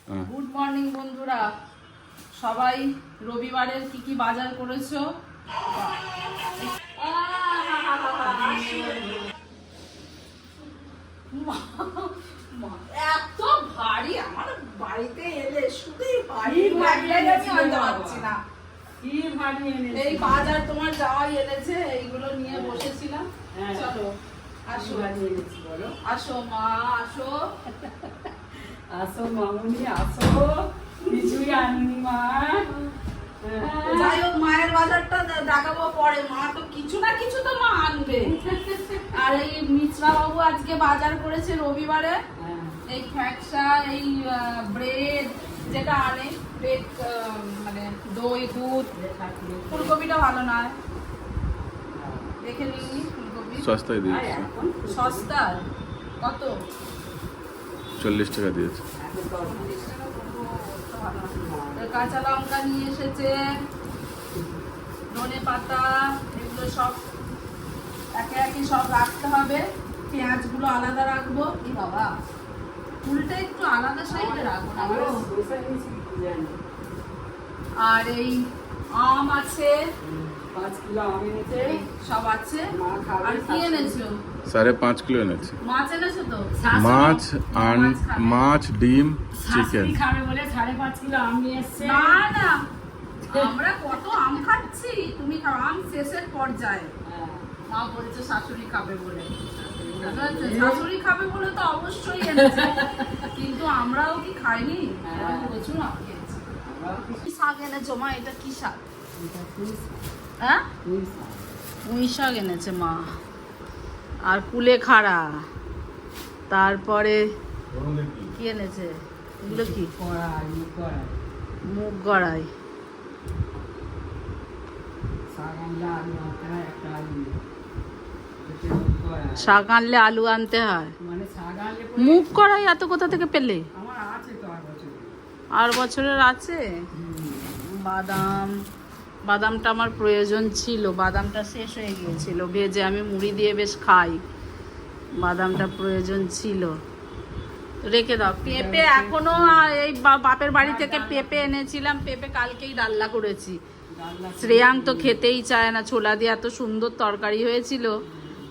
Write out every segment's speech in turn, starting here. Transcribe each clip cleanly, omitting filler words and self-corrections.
Good morning বন্ধুরা, সবাই রবিবারের কি কি বাজার করেছো? এত ভারী আমার বাড়িতে এলে শুধুই ভারী আনতে পারছি না। এই বাজার তোমার যাওয়াই এনেছে, এইগুলো নিয়ে বসেছিলাম। চলো আসো, বলো আসো মা, আসো আসো মামুনি, আসো। কিছুই আনিনি মা। যাই হোক, মায়ের বাজারটা দেখাবো পরে। মা তো কিছু না কিছু তো মা আনবে। আর এই মিশ্রা বাবু আজকে বাজার করেছে রবিবারে। এই ফ্যাকসা, এই ব্রেড যেটা আনে, ব্রেড মানে দই দুধ। ফুলকপিটা ভালো নয়, দেখে নিই। ফুলকপি সস্তায় দিয়েছে, সস্তা কত? 40 টাকা দিয়েছে। কাঁচা লঙ্কা নিয়ে এসেছে, ধনে পাতা, এগুলো সব একে একে সব রাখতে হবে। পেঁয়াজ গুলো আলাদা রাখবো। এই বাবা, ফুলটা একটু আলাদা সাইডে রাখবো না গো। আর এই আম আছে, 5 কিলো আম এনেছে, সব আছে। আর কি এনেছো? 5.5 কিলো এনেছে। মাছ এনেছো তো? মাছ, মাছ, ডিম, চিকেন। খাবে বলে 5.5 কিলো আম নিয়ে এসছে। না না, আমরা কত আম খাচ্ছি, তুমি খাও। আম শেষের পর্যায়ে মা বলেছে শাশুড়ি খাবে বলে। শাশুড়ি খাবে বলে তো অবশ্যই এনেছে, কিন্তু আমরাও কি খাইনি? প্রচুর আম খেয়েছি। কি শাক এনেছো মা? এটা কি শাক? হ্যাঁ, পুঁই শাক এনেছে মা। আর কুলেখাড়া, তারপরে কি এনেছে? এগুলো কি? মুগ গড়াই। শাক আনলে আলু আনতে হয়। মুগ কড়াই এত কোথা থেকে পেলে? আর বছরের আছে। বাদাম, বাদামটা আমার প্রয়োজন ছিল, বাদামটা শেষ হয়ে গিয়েছিল। ভেজে আমি মুড়ি দিয়ে বেশ খাই, বাদামটা প্রয়োজন ছিল, রেখে দাও। পেঁপে এখনো, এই বাপের বাড়ি থেকে পেঁপে এনেছিলাম, পেঁপে কালকেই ডাল্লা করেছি। শ্রেয়াঙ্ক তো খেতেই চায় না, ছোলা দিয়ে এত সুন্দর তরকারি হয়েছিল।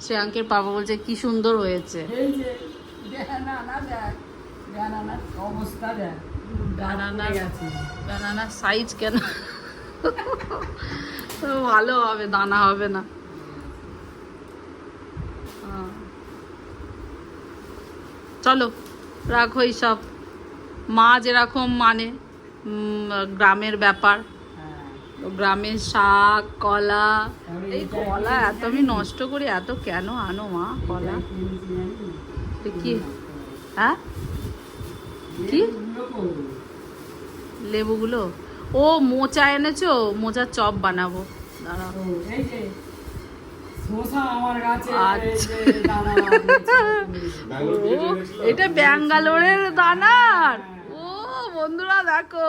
শ্রেয়াঙ্কের বাবা বলছে কি সুন্দর হয়েছে। অবস্থা দেখ, ব্যানানার সাইজ কেন? ভালো হবে, দানা হবে না। চলো রাখো সব। মা যেরকম মানে গ্রামের ব্যাপার, গ্রামের শাক, কলা। এই কলা এত আমি নষ্ট করি, এত কেন আনো মা কলা? কি? হ্যাঁ, কি লেবুগুলো? ও মোচা এনেছো, মোচার চপ বানাবো, দাঁড়াও। এটা ব্যাঙ্গালোরের দানার। ও বন্ধুরা দেখো,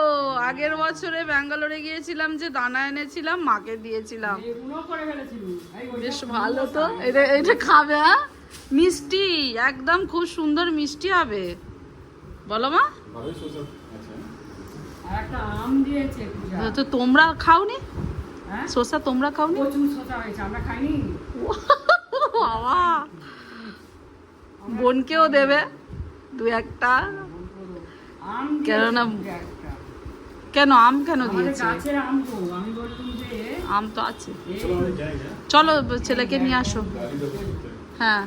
আগের বছরে ব্যাঙ্গালোরে গিয়েছিলাম, যে দানা এনেছিলাম মাকে দিয়েছিলাম। বেশ ভালো তো। এটা খাবে? হ্যাঁ, মিষ্টি একদম, খুব সুন্দর মিষ্টি হবে। বলো মা। তো তোমরা খাওনি শসা? তোমরা খাওনি? বাবা, বোনকেও দেবে দু একটা। কেননা, কেন আম কেন দিয়েছে? আম তো আছে। চলো ছেলেকে নিয়ে আসো। হ্যাঁ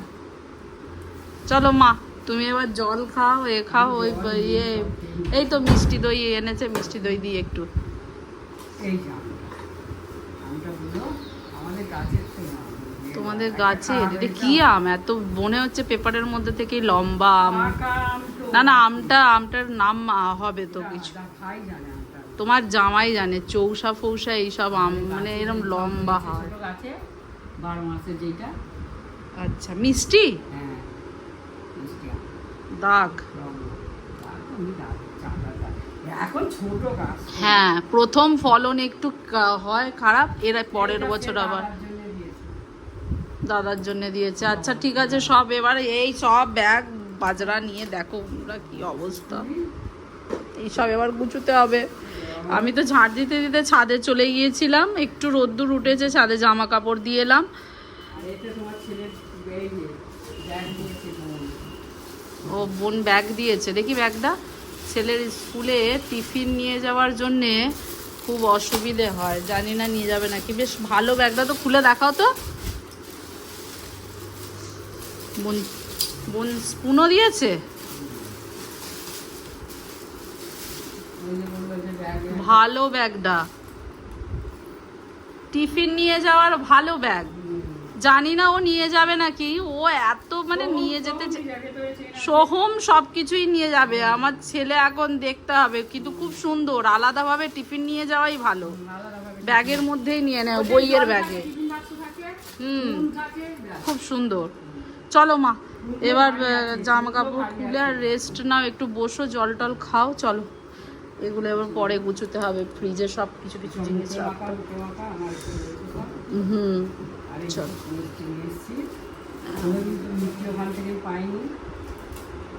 চলো মা, তুমি এবার জল খাও, খাও। ওই ইয়ে, এই তো মিষ্টি দই এনেছে, মিষ্টি দই দিয়ে একটু। তোমাদের গাছের এটা কি আম? এত মনে হচ্ছে পেপারের মধ্যে থেকে লম্বা আম। না না, আমটার নাম হবে তো কিছু, তোমার জামাই জানে। চৌসা ফৌসা এইসব আম, মানে এরকম লম্বা হয়। আচ্ছা, মিষ্টি দাগ। হ্যাঁ, প্রথম ফলন একটু হয় খারাপ, এর পরের বছর আবার দাদার জন্য দিয়েছে। আচ্ছা ঠিক আছে, সব এবারে এই সব ব্যাগ বাজরা নিয়ে দেখো কি অবস্থা। এইসব এবার গুছোতে হবে। আমি তো ঝাড় দিতে দিতে ছাদে চলে গিয়েছিলাম, একটু রোদ্দুর উঠেছে, ছাদে জামা কাপড় দিয়ে এলাম। আর এটা তোমার ছেলের ব্যাগ দিয়েছে বোন। ও বোন ব্যাগ দিয়েছে, দেখি ব্যাগটা। ছেলের স্কুলে টিফিন নিয়ে যাওয়ার জন্যে খুব অসুবিধে হয়, জানি না নিয়ে যাবে নাকি। বেশ ভালো ব্যাগটা, তো খুলে দেখাও তো। বোন বোন স্পুনও দিয়েছে, ওই যে বললো যে ব্যাগে ভালো ব্যাগটা, টিফিন নিয়ে যাওয়ার ভালো ব্যাগ। জানি না ও নিয়ে যাবে নাকি, ও এত মানে নিয়ে যেতে সোহম সব কিছুই নিয়ে যাবে। আমার ছেলে এখন দেখতে হবে, কিন্তু খুব সুন্দর, আলাদাভাবে টিফিন নিয়ে যাওয়াই ভালো। ব্যাগের মধ্যেই নিয়ে নেয়, বইয়ের ব্যাগে। খুব সুন্দর। চলো মা, এবার জামা কাপড় খুলে আর রেস্ট নাও, একটু বসো, জল টল খাও। চলো, এগুলো এবার পরে গুছোতে হবে, ফ্রিজে সব কিছু কিছু জিনিস রাখতে। হুম, চলো।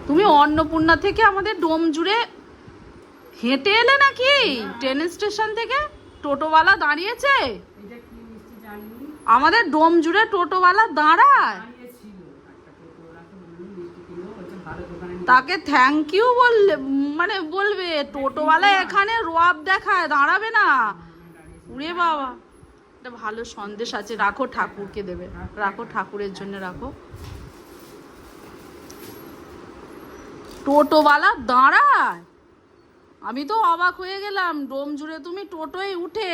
তুমি অন্নপূর্ণা থেকে আমাদের ডোম জুড়ে হেঁটে এলে নাকি? ট্রেন স্টেশন থেকে টোটোওয়ালা দাঁড়িয়েছে, আমাদের ডোম জুড়ে টোটোওয়ালা দাঁড়ায়, তাকে থ্যাংক ইউ বললে মানে বলবে। টোটোওয়ালা এখানে রোয়াব দেখায়, দাঁড়াবে না। উড়ে বাবা, একটা ভালো সন্দেশ আছে, রাখো, ঠাকুরকে দেবে, রাখো, ঠাকুরের জন্য রাখো। টোটোওয়ালা দাঁড়ায়, আমি তো অবাক হয়ে গেলাম। ডোম জুড়ে তুমি টোটোয় উঠে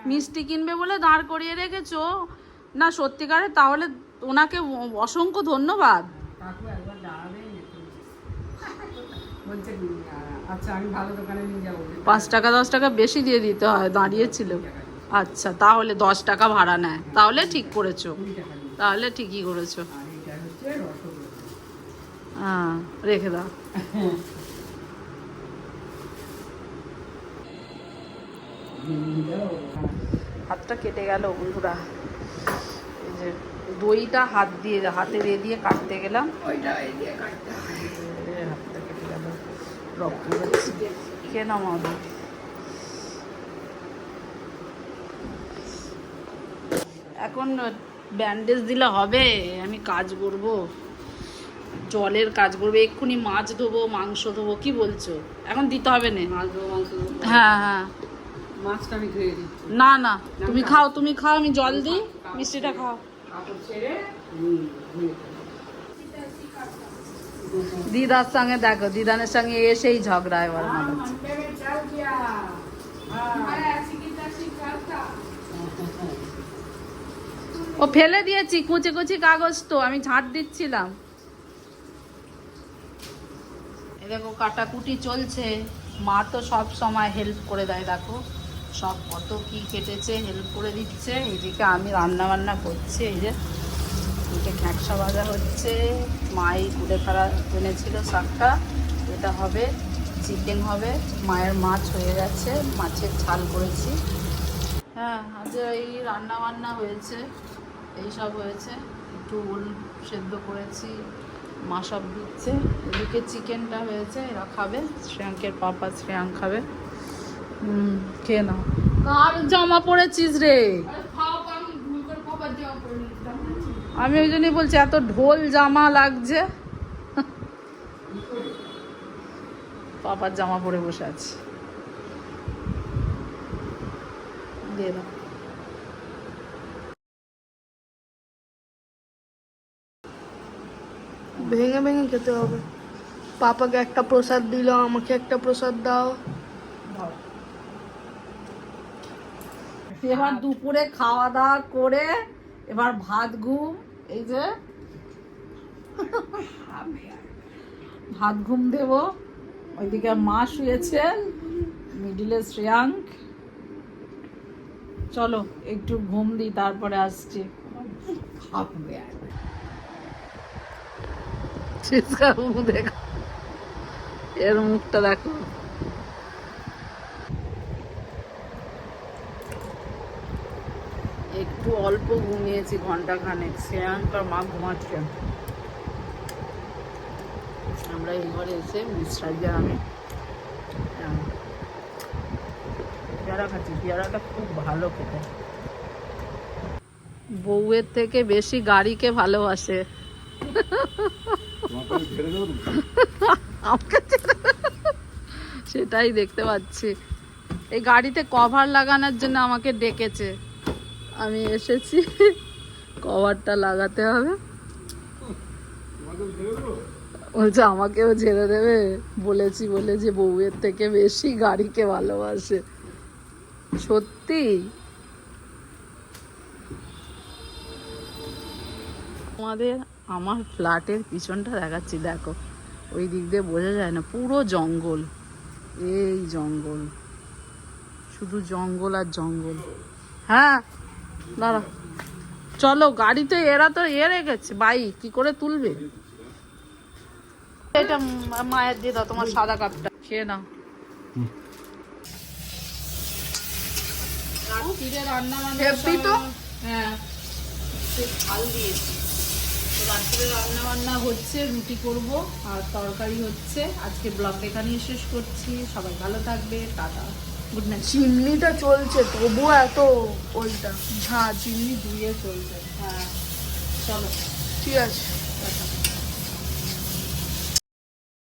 মিষ্টি কিনবে বলে দাঁড় করিয়ে রেখেছো না, সত্যিকারে। তাহলে ওনাকে অসংখ্য ধন্যবাদ। আচ্ছা, আমি ভালো দোকানে নিয়ে যাবো। 5 টাকা 10 টাকা বেশি দিয়ে দিতে হয়, দাঁড়িয়েছিল। আচ্ছা, তাহলে 10 টাকা ভাড়া নেয়, তাহলে ঠিক করেছো, তাহলে ঠিকই করেছো। হ্যাঁ, রেখে দাও। হাতটা কেটে গেল বন্ধুরা, এই যে দইটা হাতে দিয়ে কাটতে গেলাম, হাতটা কেটে গেল, রক্ত যাচ্ছে। কে নামাবে? এখন ব্যান্ডেজ দিলে হবে? আমি কাজ করব, জলের কাজ করবো, এক্ষুনি মাছ ধোবো, মাংস ধোবো। কি বলছো? এখন দিতে হবে না? হ্যাঁ হ্যাঁ, মাছটা আমি ধুয়ে দিচ্ছি। না না, তুমি খাও, তুমি খাও, আমি জল দিই, মিষ্টিটা খাও। দিদার সঙ্গে দেখো, দিদানের সঙ্গে এসেই ঝগড়া এবার আমাদের। ও ফেলে দিয়েছি, কুচি কুচি কাগজ, তো আমি ঝাঁট দিচ্ছিলাম। এ দেখো, কাটাকুটি চলছে। মা তো সব সময় হেল্প করে দেয়, দেখো সব কত কি কেটেছে, হেল্প করে দিচ্ছে। এইদিকে আমি রান্না বান্না করছি, এই যে এদিকে খ্যাঁকসা ভাজা হচ্ছে, মাই কুড়ে খাড়া এনেছিল শাকটা, এটা হবে, চিকেন হবে, মায়ের মাছ হয়ে গেছে, মাছের ঝাল করেছি। হ্যাঁ, আজ এই রান্না বান্না হয়েছে, এইসব হয়েছে। একটু ওল সেদ্ধ করেছি, মা সব দিচ্ছে। এদিকে চিকেনটা হয়েছে, এরা খাবে, শ্রেয়াঙ্কের পাপা, শ্রেয়াঙ্ক খাবে। খেয়ে নাও। কার জামা পরেছিস রে? আমি ওই জন্যই বলছি, এত ঢোল জামা লাগছে। পাপার জামা পরে বসে আছি, দিয়ে দাও। ভেঙে ভেঙে খেতে হবে। পাপাকে একটা প্রসাদ দিল, আমাকে একটা প্রসাদ দাও। এবার দুপুরে খাওয়া দাওয়া করে এবার ভাত ঘুম, এই যে ভাত ঘুম দেব। ওইদিকে মা শুয়েছে, মিডিলে শ্রেয়াঙ্ক। চলো একটু ঘুম দিই, তারপরে আসছি। দেখো এর মুখটা, দেখো। একটু অল্প ঘুমিয়েছি, ঘন্টা খানেক। শ্রেয়াঙ্ক আর মা ঘুমাচ্ছে। আমরা এই ঘরে এসে মিশ্রাজি আর আমি পেয়ারা খাচ্ছি, পেয়ারাটা খুব ভালো খেতে। বউয়ের থেকে বেশি গাড়িকে ভালোবাসে। আমাকে সেটাই দেখতে পাচ্ছি। এই গাড়িতে কভার লাগানোর জন্য আমাকে ডেকেছে, আমি এসেছি, কভারটা লাগাতে হবে। বলছে আমাকেও ঝেড়ে দেবে, বলেছি বলে যে বউয়ের থেকে বেশি গাড়িকে ভালোবাসে। সত্যি আমার ফ্ল্যাটের পিছনটা দেখাচ্ছি, দেখো ওই দিক দিয়ে বোঝা যায় না, পুরো জঙ্গল, এই জঙ্গল, শুধু জঙ্গল আর জঙ্গল। হ্যাঁ দাঁড়া, চলো গাড়িতে, এরা তো রেখেছে বাইক, কি করে তুলবে? এটা মায়ের দিয়ে দাও, তোমার সাদা কাপটা খেয়ে নাও। রাত্রিরে রান্না হেব্বি তো। হ্যাঁ ঝাল দিয়েছি। রাত্রে রান্না বান্না হচ্ছে, রুটি করব আর তরকারি হচ্ছে। আজকে ব্লগটা এখানেই শেষ করছি। সবাই ভালো থাকবে, টাটা, গুড নাইট। চিমনিটা চলছে তবুও এত ওইটা ঝাঁজ। চিমনি ধুয়ে চলছে। হ্যাঁ চলো, ঠিক আছে। টাটা।